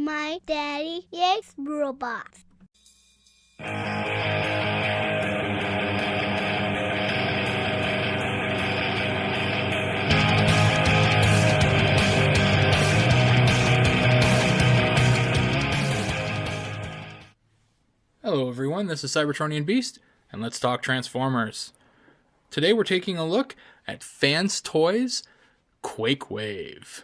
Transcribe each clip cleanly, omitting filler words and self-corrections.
my daddy likes robots. Hello everyone, this is Cybertronianbeast, and let's talk Transformers. Today we're taking a look at FansToys Quakewave.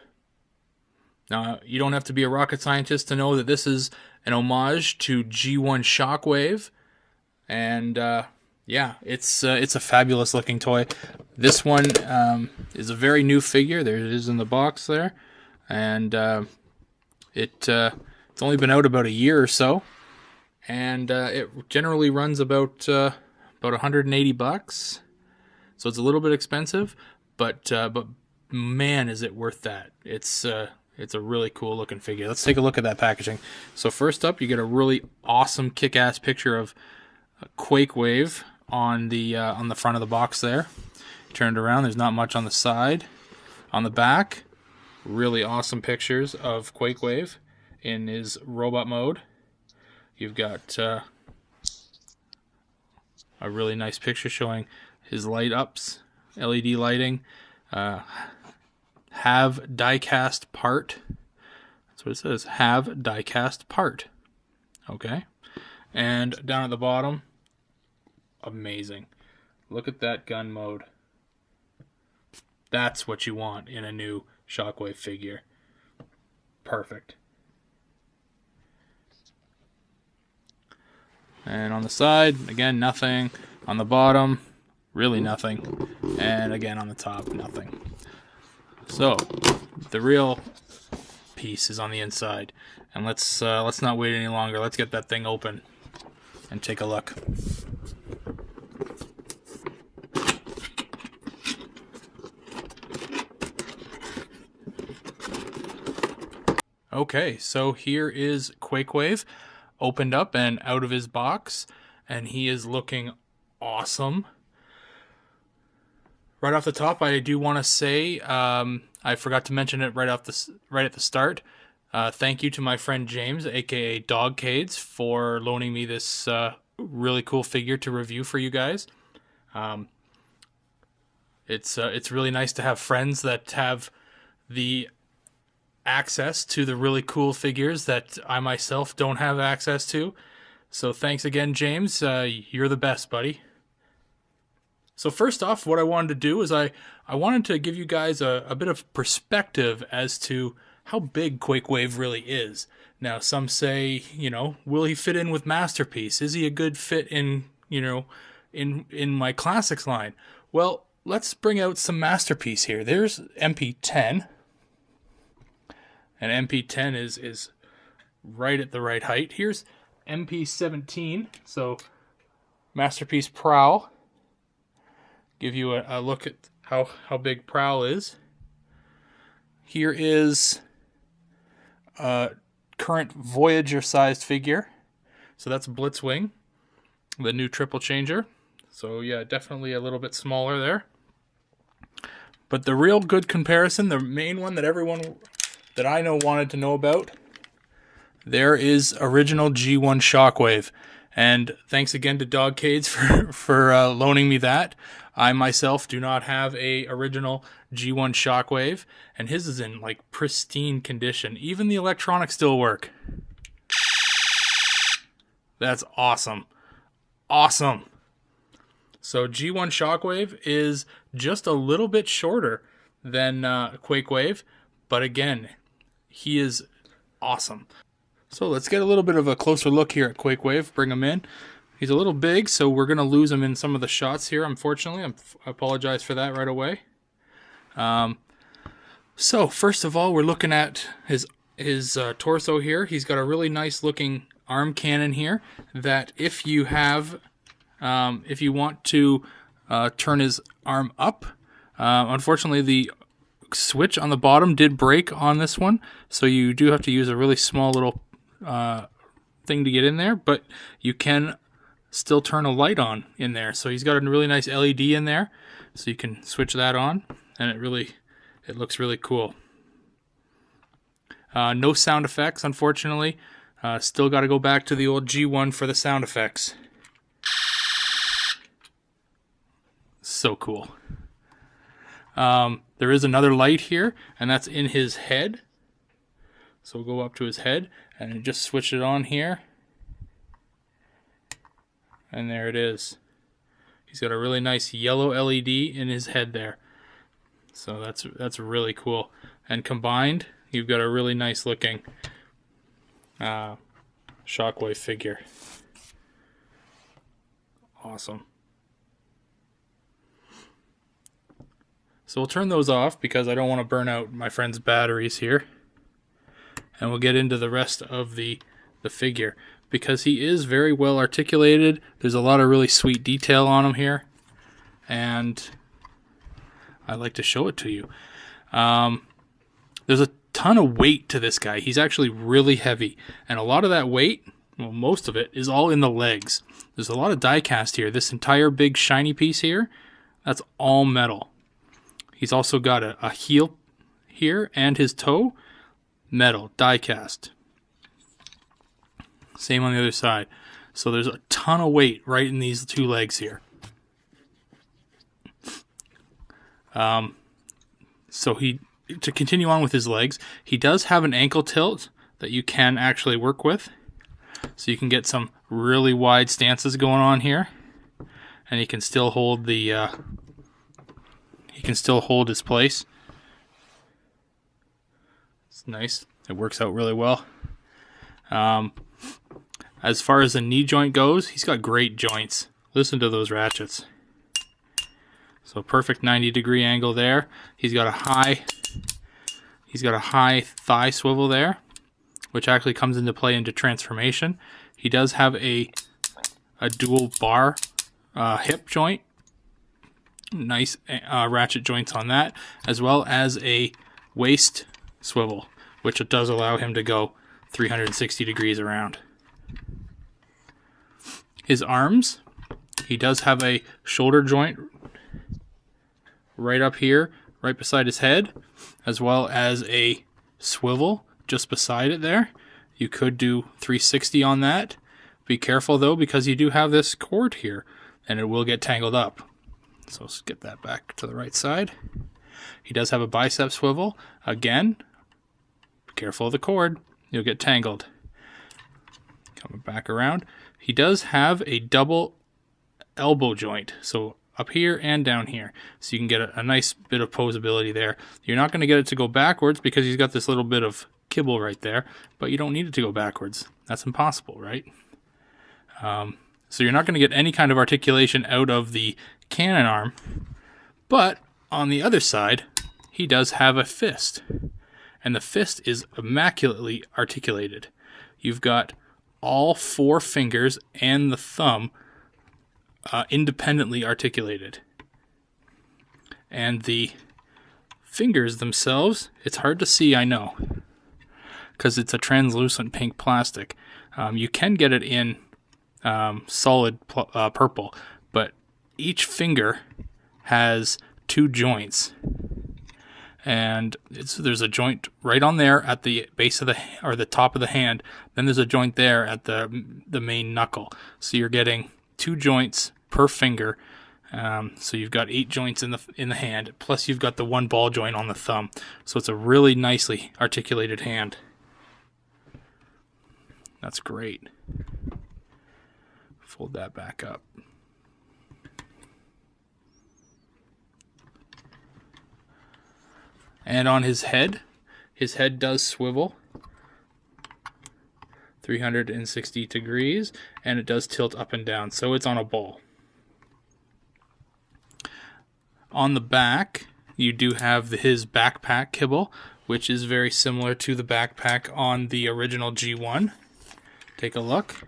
Now, you don't have to be a rocket scientist to know that this is an homage to G1 Shockwave, and yeah, it's a fabulous looking toy. This one is a very new figure. There it is in the box there, and it's only been out about a year or so. And it generally runs about $180, so it's a little bit expensive, but man, is it worth that! It's a really cool looking figure. Let's take a look at that packaging. So first up, you get a really awesome kick-ass picture of Quakewave on the front of the box there. Turned around, there's not much on the side. On the back, really awesome pictures of Quakewave in his robot mode. You've got a really nice picture showing his light ups, LED lighting, have die-cast part. That's what it says, have die-cast part. Okay. And down at the bottom, amazing. Look at that gun mode. That's what you want in a new Shockwave figure. Perfect. And on the side, again, nothing. On the bottom, really nothing. And again, on the top, nothing. So, the real piece is on the inside. And let's not wait any longer. Let's get that thing open and take a look. Okay, so here is Quakewave. Opened up and out of his box, and he is looking awesome. Right off the top, I do want to say, I forgot to mention it right at the start. Thank you to my friend James, aka Dogcades, for loaning me this really cool figure to review for you guys. It's really nice to have friends that have the access to the really cool figures that I myself don't have access to. So thanks again, James. You're the best, buddy. So first off, what I wanted to do is I wanted to give you guys a bit of perspective as to how big Quakewave really is. Now, some say, will he fit in with Masterpiece? Is he a good fit in my classics line? Well, let's bring out some Masterpiece here. There's MP10. And MP10 is right at the right height. Here's MP17, so Masterpiece Prowl. Give you a look at how big Prowl is. Here is a current Voyager-sized figure. So that's Blitzwing, the new triple changer. So yeah, definitely a little bit smaller there. But the real good comparison, the main one that everyone that I wanted to know about, there is original G1 Shockwave. And thanks again to Dogcades for loaning me that. I myself do not have a original G1 Shockwave, and his is in like pristine condition. Even the electronics still work. That's awesome. Awesome. So G1 Shockwave is just a little bit shorter than Quakewave, but again, he is awesome. So let's get a little bit of a closer look here at Quakewave. Bring him in. He's a little big, so we're going to lose him in some of the shots here, unfortunately. I apologize for that right away. So first of all, we're looking at his torso here. He's got a really nice looking arm cannon here that if you want to turn his arm up, unfortunately the switch on the bottom did break on this one, so you do have to use a really small little thing to get in there, but you can still turn a light on in there. So he's got a really nice LED in there, so you can switch that on, and it looks really cool. No sound effects, unfortunately. Still got to go back to the old G1 for the sound effects. So cool. There is another light here, and that's in his head. So we'll go up to his head and just switch it on here. And there it is. He's got a really nice yellow LED in his head there. So that's really cool. And combined, you've got a really nice looking Shockwave figure. Awesome. So we'll turn those off because I don't want to burn out my friend's batteries here. And we'll get into the rest of the figure. Because he is very well articulated. There's a lot of really sweet detail on him here. And I'd like to show it to you. There's a ton of weight to this guy. He's actually really heavy. And a lot of that weight, well, most of it, is all in the legs. There's a lot of die cast here. This entire big shiny piece here, that's all metal. He's also got a heel here and his toe, metal, die cast. Same on the other side. So there's a ton of weight right in these two legs here. So to continue on with his legs, he does have an ankle tilt that you can actually work with. So you can get some really wide stances going on here. And he can still hold the his place. It's nice. It works out really well. As far as the knee joint goes, he's got great joints. Listen to those ratchets. So perfect 90-degree angle there. He's got a high thigh swivel there, which actually comes into play into transformation. He does have a dual bar hip joint. Nice ratchet joints on that, as well as a waist swivel, which it does allow him to go 360 degrees around. His arms, he does have a shoulder joint right up here, right beside his head, as well as a swivel just beside it there. You could do 360 on that. Be careful though, because you do have this cord here, and it will get tangled up. So let's get that back to the right side. He does have a bicep swivel. Again, be careful of the cord. You'll get tangled. Coming back around. He does have a double elbow joint. So up here and down here. So you can get a nice bit of posability there. You're not going to get it to go backwards because he's got this little bit of kibble right there. But you don't need it to go backwards. That's impossible, right? So you're not going to get any kind of articulation out of the cannon arm. But on the other side, he does have a fist. And the fist is immaculately articulated. You've got all four fingers and the thumb independently articulated. And the fingers themselves, it's hard to see, I know, because it's a translucent pink plastic. You can get it in solid purple, but each finger has two joints. And there's a joint right on there at the base of the top of the hand. Then there's a joint there at the main knuckle. So you're getting two joints per finger. So you've got 8 joints in the hand. Plus you've got the one ball joint on the thumb. So it's a really nicely articulated hand. That's great. Fold that back up. And on his head does swivel 360 degrees, and it does tilt up and down, so it's on a ball. On the back, you do have his backpack kibble, which is very similar to the backpack on the original G1. Take a look.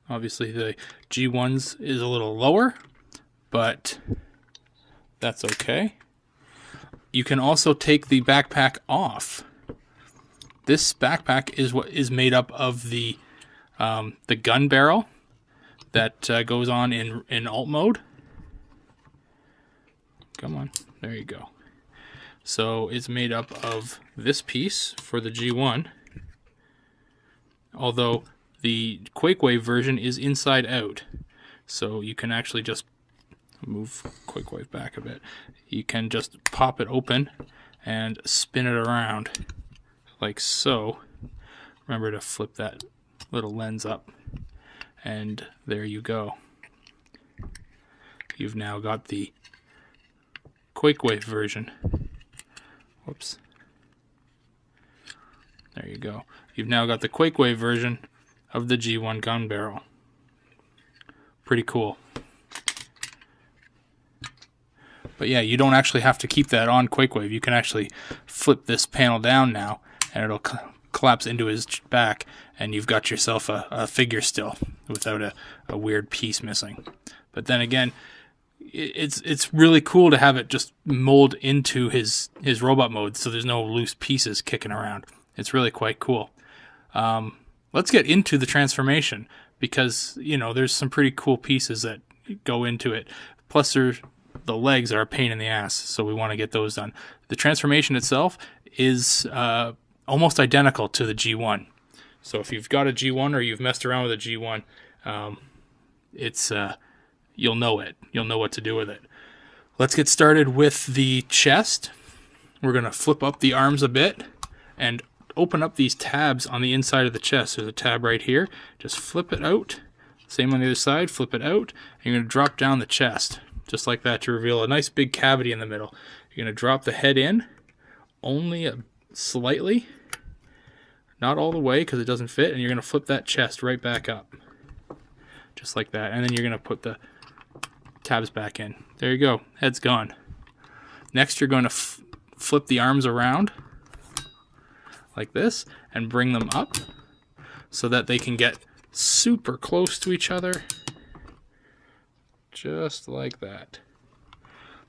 Obviously the G1's is a little lower, but that's okay. You can also take the backpack off. This backpack is what is made up of the gun barrel that goes on in alt mode. Come on, there you go. So it's made up of this piece for the G1, although the Quakewave version is inside out. So you can actually just move Quakewave back a bit. You can just pop it open and spin it around like so. Remember to flip that little lens up, and there you go. You've now got the Quakewave version. Whoops. There you go. You've now got the Quakewave version of the G1 gun barrel. Pretty cool. But yeah, you don't actually have to keep that on Quakewave. You can actually flip this panel down now, and it'll collapse into his back, and you've got yourself a figure still without a weird piece missing. But then again, it's really cool to have it just mold into his robot mode, so there's no loose pieces kicking around. It's really quite cool. Let's get into the transformation, because there's some pretty cool pieces that go into it. Plus, the legs are a pain in the ass, so we want to get those done. The transformation itself is almost identical to the G1. So if you've got a G1 or you've messed around with a G1, you'll know it. You'll know what to do with it. Let's get started with the chest. We're going to flip up the arms a bit and open up these tabs on the inside of the chest. There's a tab right here. Just flip it out. Same on the other side. Flip it out. And you're going to drop down the chest, just like that, to reveal a nice big cavity in the middle. You're going to drop the head in, only slightly, not all the way because it doesn't fit, and you're going to flip that chest right back up, just like that. And then you're going to put the tabs back in. There you go. Head's gone. Next, you're going to flip the arms around like this and bring them up so that they can get super close to each other, just like that.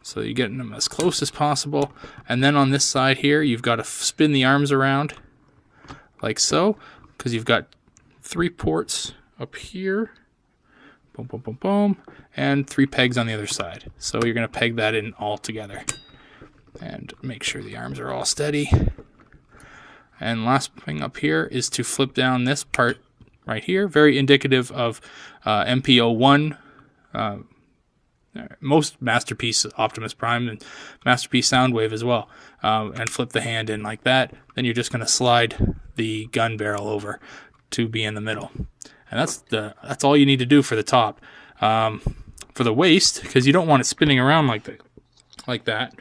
So you're getting them as close as possible. And then on this side here, you've got to spin the arms around like so, because you've got 3 ports up here, boom, boom, boom, boom, and 3 pegs on the other side. So you're going to peg that in all together and make sure the arms are all steady. And last thing up here is to flip down this part right here, very indicative of MP-01, most Masterpiece Optimus Prime and Masterpiece Soundwave as well, and flip the hand in like that. Then you're just going to slide the gun barrel over to be in the middle, and that's all you need to do for the top. For the waist, because you don't want it spinning around like that,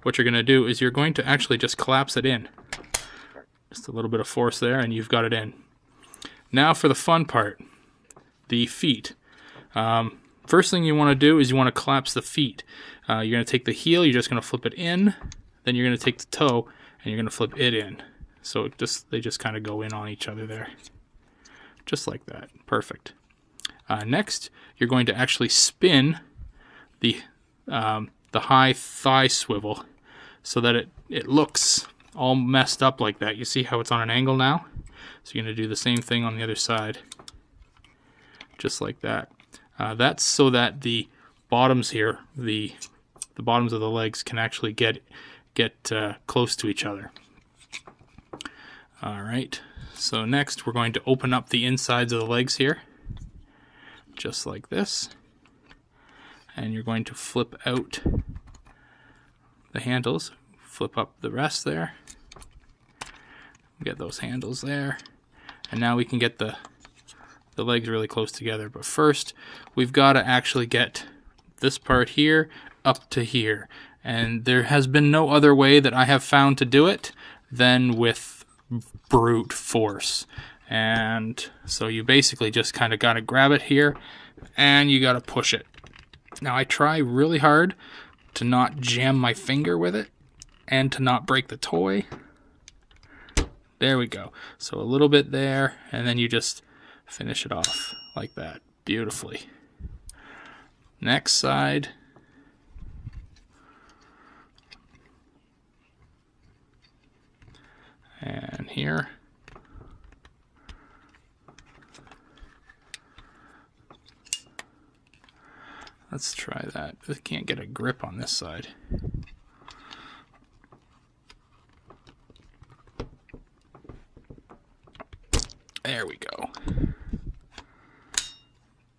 what you're going to do is you're going to actually just collapse it in. Just a little bit of force there, and you've got it in. Now for the fun part, the feet. First thing you want to do is you want to collapse the feet. You're going to take the heel, you're just going to flip it in, then you're going to take the toe, and you're going to flip it in. So they just kind of go in on each other there. Just like that. Perfect. Next, you're going to actually spin the high thigh swivel so that it looks all messed up like that. You see how it's on an angle now? So you're going to do the same thing on the other side. Just like that. That's so that the bottoms here, the bottoms of the legs, can actually get close to each other. All right. So next, we're going to open up the insides of the legs here, just like this, and you're going to flip out the handles, flip up the rest there, get those handles there, and now we can get the legs really close together. But first, we've got to actually get this part here up to here, and there has been no other way that I have found to do it than with brute force. And so you basically just kind of got to grab it here and you got to push it. Now I try really hard to not jam my finger with it and to not break the toy. There we go. So a little bit there, and then you just finish it off like that beautifully. Next side. And here. Let's try that. I can't get a grip on this side. There we go.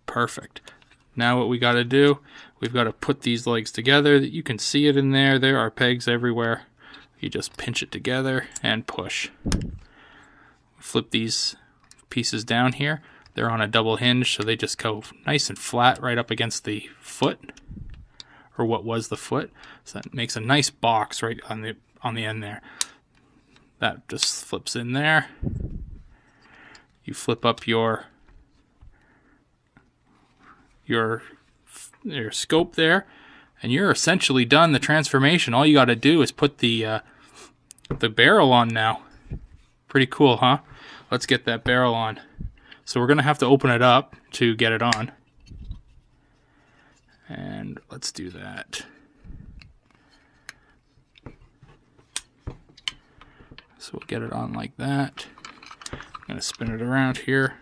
Perfect. Now what we got to do, we've got to put these legs together. You can see it in there. There are pegs everywhere. You just pinch it together and push. Flip these pieces down here. They're on a double hinge, so they just go nice and flat right up against the foot, or what was the foot. So that makes a nice box right on the end there. That just flips in there. You flip up your scope there, and you're essentially done the transformation. All you got to do is put the barrel on now. Pretty cool, huh? Let's get that barrel on. So we're going to have to open it up to get it on. And let's do that. So we'll get it on like that. I'm going to spin it around here.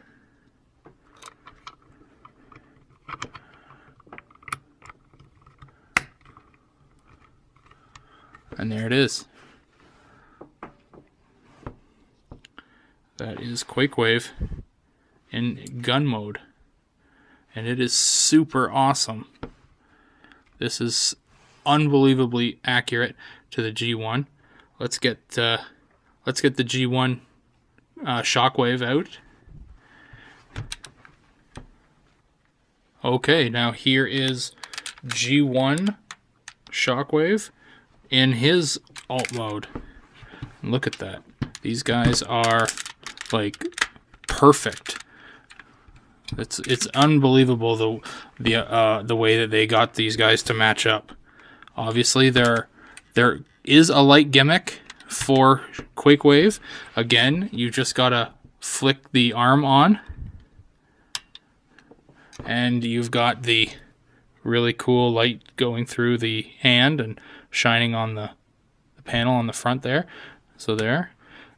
And there it is. That is Quakewave in gun mode. And it is super awesome. This is unbelievably accurate to the G1. Let's get the G1 Shockwave out. Okay, now here is G1 Shockwave in his alt mode. And look at that. These guys are like perfect. It's unbelievable the way that they got these guys to match up. Obviously there is a light gimmick for Quakewave. Again, you just gotta flick the arm on, and you've got the really cool light going through the hand and shining on the panel on the front there. So there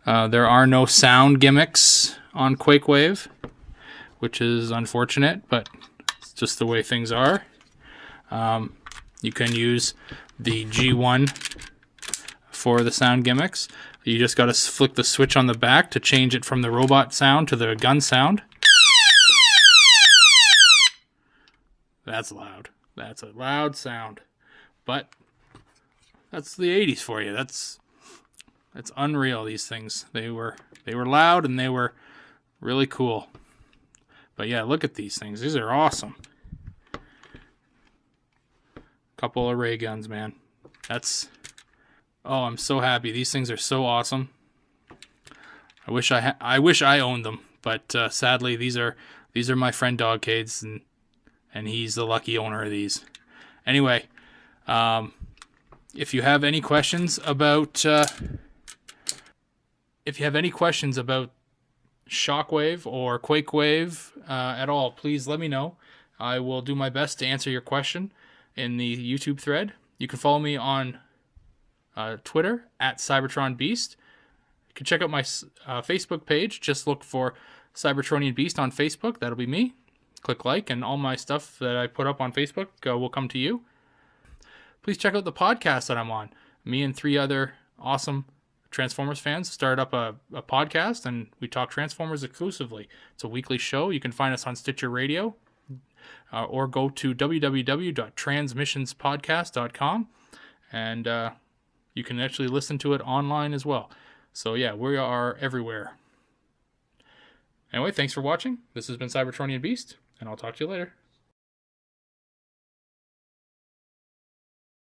are no sound gimmicks on Quakewave, which is unfortunate, but it's just the way things are. You can use the G1 for the sound gimmicks. You just got to flick the switch on the back to change it from the robot sound to the gun sound. That's loud. That's a loud sound. But that's the 80s for you. That's unreal, these things. They were loud and they were really cool. But yeah, look at these things. These are awesome. Couple of ray guns, man. Oh, I'm so happy. These things are so awesome. I wish I owned them, but sadly these are my friend Dogcade's, and he's the lucky owner of these. Anyway, if you have any questions about Shockwave or Quakewave at all, please let me know. I will do my best to answer your question in the YouTube thread. You can follow me on Twitter at Cybertronianbeast. You can check out my Facebook page. Just look for Cybertronianbeast on Facebook. That'll be me. Click like, and all my stuff that I put up on Facebook will come to you. Please check out the podcast that I'm on. Me and 3 other awesome Transformers fans started up a podcast, and we talk Transformers exclusively. It's a weekly show. You can find us on Stitcher Radio, or go to www.transmissionspodcast.com, and you can actually listen to it online as well. So yeah, we are everywhere. Anyway, thanks for watching. This has been Cybertronianbeast, and I'll talk to you later.